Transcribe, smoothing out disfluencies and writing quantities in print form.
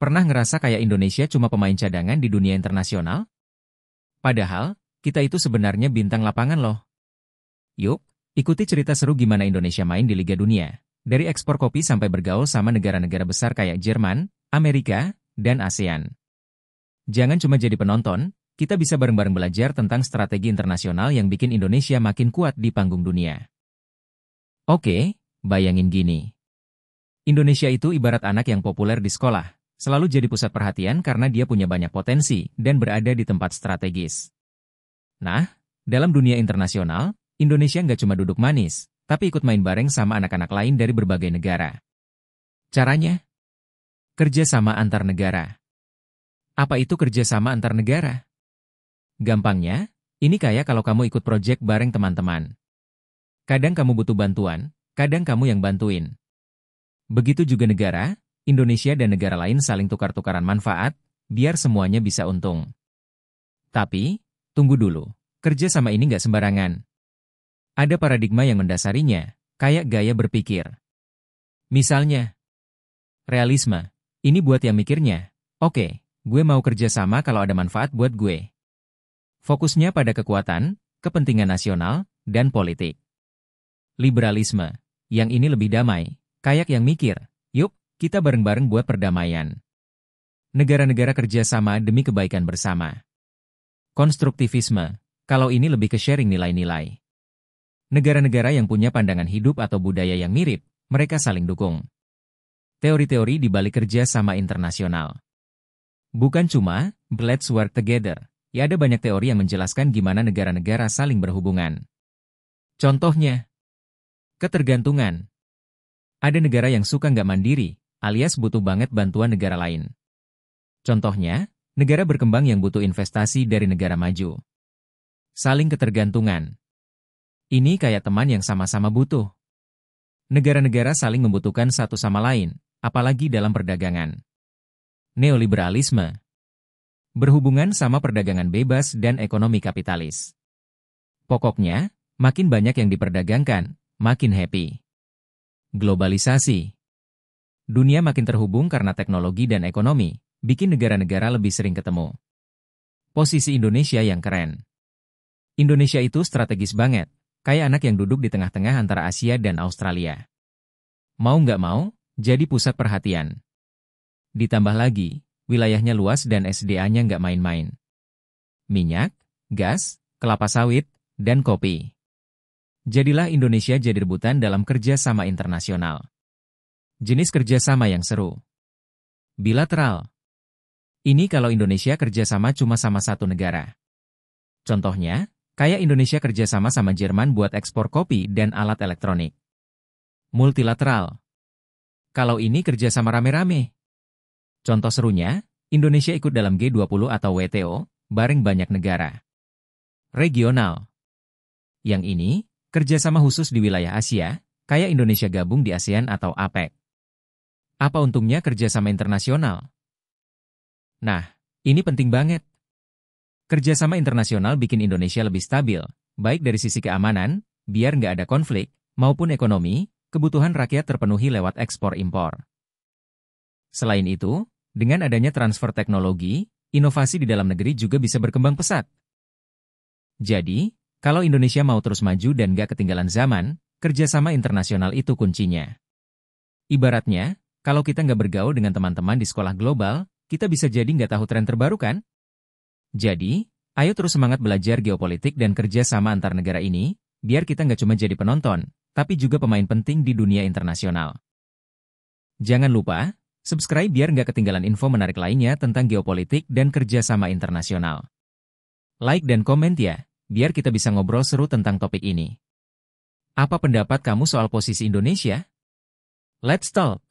Pernah ngerasa kayak Indonesia cuma pemain cadangan di dunia internasional? Padahal, kita itu sebenarnya bintang lapangan loh. Yuk, ikuti cerita seru gimana Indonesia main di Liga Dunia. Dari ekspor kopi sampai bergaul sama negara-negara besar kayak Jerman, Amerika, dan ASEAN. Jangan cuma jadi penonton, kita bisa bareng-bareng belajar tentang strategi internasional yang bikin Indonesia makin kuat di panggung dunia. Oke, bayangin gini. Indonesia itu ibarat anak yang populer di sekolah, selalu jadi pusat perhatian karena dia punya banyak potensi dan berada di tempat strategis. Nah, dalam dunia internasional, Indonesia nggak cuma duduk manis, tapi ikut main bareng sama anak-anak lain dari berbagai negara. Caranya? Kerjasama antar negara. Apa itu kerjasama antar negara? Gampangnya, ini kayak kalau kamu ikut proyek bareng teman-teman. Kadang kamu butuh bantuan, kadang kamu yang bantuin. Begitu juga negara, Indonesia dan negara lain saling tukar-tukaran manfaat, biar semuanya bisa untung. Tapi, tunggu dulu, kerja sama ini nggak sembarangan. Ada paradigma yang mendasarinya, kayak gaya berpikir. Misalnya, realisme. Ini buat yang mikirnya, oke, gue mau kerja sama kalau ada manfaat buat gue. Fokusnya pada kekuatan, kepentingan nasional, dan politik. Liberalisme. Yang ini lebih damai, kayak yang mikir, yuk, kita bareng-bareng buat perdamaian. Negara-negara kerja sama demi kebaikan bersama. Konstruktivisme. Kalau ini lebih ke sharing nilai-nilai. Negara-negara yang punya pandangan hidup atau budaya yang mirip, mereka saling dukung. Teori-teori di balik kerja sama internasional. Bukan cuma, let's work together. Ya ada banyak teori yang menjelaskan gimana negara-negara saling berhubungan. Contohnya, ketergantungan. Ada negara yang suka nggak mandiri, alias butuh banget bantuan negara lain. Contohnya, negara berkembang yang butuh investasi dari negara maju. Saling ketergantungan. Ini kayak teman yang sama-sama butuh. Negara-negara saling membutuhkan satu sama lain, apalagi dalam perdagangan. Neoliberalisme. Berhubungan sama perdagangan bebas dan ekonomi kapitalis. Pokoknya, makin banyak yang diperdagangkan, makin happy. Globalisasi. Dunia makin terhubung karena teknologi dan ekonomi, bikin negara-negara lebih sering ketemu. Posisi Indonesia yang keren. Indonesia itu strategis banget, kayak anak yang duduk di tengah-tengah antara Asia dan Australia. Mau nggak mau, jadi pusat perhatian. Ditambah lagi, wilayahnya luas dan SDA-nya nggak main-main. Minyak, gas, kelapa sawit, dan kopi. Jadilah Indonesia jadi rebutan dalam kerja sama internasional. Jenis kerjasama yang seru. Bilateral. Ini kalau Indonesia kerjasama cuma sama satu negara. Contohnya, kayak Indonesia kerjasama sama Jerman buat ekspor kopi dan alat elektronik. Multilateral. Kalau ini kerjasama rame-rame. Contoh serunya, Indonesia ikut dalam G20 atau WTO, bareng banyak negara. Regional. Yang ini, kerjasama khusus di wilayah Asia, kayak Indonesia gabung di ASEAN atau APEC. Apa untungnya kerjasama internasional? Nah, ini penting banget. Kerjasama internasional bikin Indonesia lebih stabil, baik dari sisi keamanan, biar nggak ada konflik, maupun ekonomi, kebutuhan rakyat terpenuhi lewat ekspor-impor. Selain itu, dengan adanya transfer teknologi, inovasi di dalam negeri juga bisa berkembang pesat. Jadi, kalau Indonesia mau terus maju dan gak ketinggalan zaman, kerjasama internasional itu kuncinya. Ibaratnya, kalau kita nggak bergaul dengan teman-teman di sekolah global, kita bisa jadi nggak tahu tren terbaru kan? Jadi, ayo terus semangat belajar geopolitik dan kerjasama antar negara ini, biar kita nggak cuma jadi penonton, tapi juga pemain penting di dunia internasional. Jangan lupa, subscribe biar nggak ketinggalan info menarik lainnya tentang geopolitik dan kerjasama internasional. Like dan komen ya, biar kita bisa ngobrol seru tentang topik ini. Apa pendapat kamu soal posisi Indonesia? Let's talk!